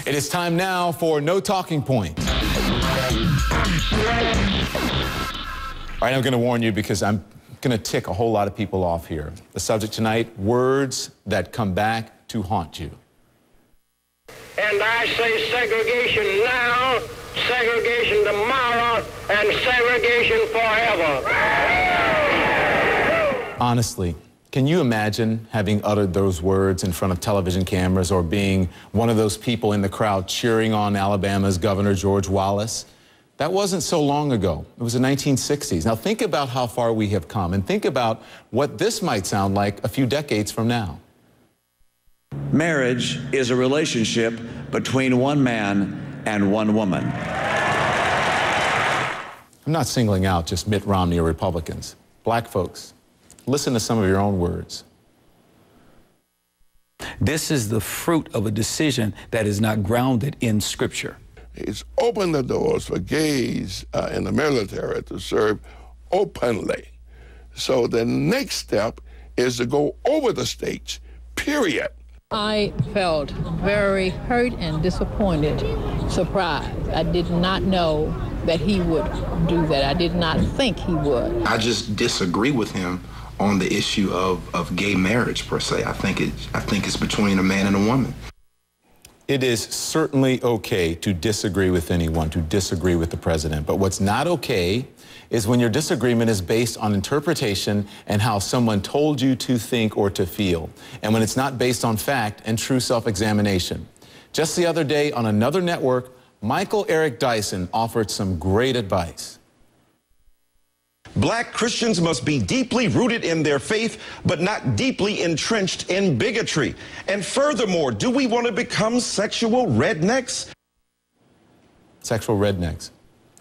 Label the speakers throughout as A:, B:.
A: It is time now for No Talking Points. All right, I'm going to warn you because I'm going to tick a whole lot of people off here. The subject tonight, words that come back to haunt you.
B: And I say segregation now, segregation tomorrow, and segregation forever.
A: Honestly, can you imagine having uttered those words in front of television cameras or being one of those people in the crowd cheering on Alabama's Governor George Wallace? That wasn't so long ago. It was the 1960s. Now think about how far we have come and think about what this might sound like a few decades from now.
C: Marriage is a relationship between one man and one woman.
A: I'm not singling out just Mitt Romney or Republicans. Black folks, listen to some of your own words.
D: This is the fruit of a decision that is not grounded in Scripture.
E: It's opened the doors for gays in the military to serve openly. So the next step is to go over the stage, period.
F: I felt very hurt and disappointed, surprised. I did not know that he would do that. I did not think he would.
G: I just disagree with him on the issue of gay marriage, per se. I think it's between a man and a woman.
A: It is certainly okay to disagree with anyone, to disagree with the president. But what's not okay is when your disagreement is based on interpretation and how someone told you to think or to feel, and when it's not based on fact and true self-examination. Just the other day on another network, Michael Eric Dyson offered some great advice.
H: Black Christians must be deeply rooted in their faith, but not deeply entrenched in bigotry. And furthermore, do we want to become sexual rednecks?
A: Sexual rednecks.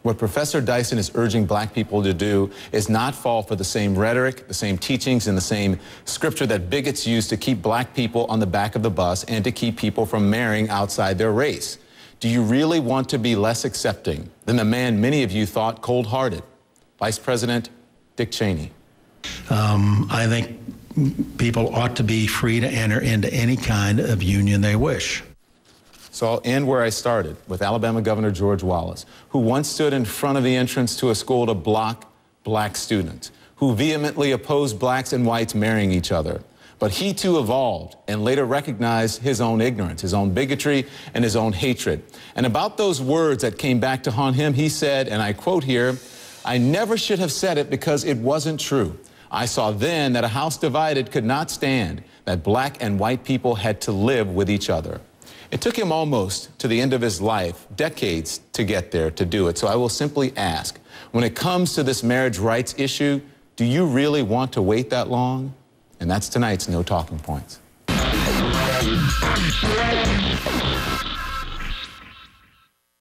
A: What Professor Dyson is urging black people to do is not fall for the same rhetoric, the same teachings, and the same scripture that bigots use to keep black people on the back of the bus and to keep people from marrying outside their race. Do you really want to be less accepting than the man many of you thought cold-hearted? Vice President Dick Cheney.
I: I think people ought to be free to enter into any kind of union they wish.
A: So I'll end where I started, with Alabama Governor George Wallace, who once stood in front of the entrance to a school to block black students, who vehemently opposed blacks and whites marrying each other. But he too evolved and later recognized his own ignorance, his own bigotry, and his own hatred. And about those words that came back to haunt him, he said, and I quote here, "I never should have said it because it wasn't true. I saw then that a house divided could not stand, that black and white people had to live with each other." It took him almost to the end of his life, decades, to get there, to do it. So I will simply ask, when it comes to this marriage rights issue, do you really want to wait that long? And that's tonight's No Talking Points.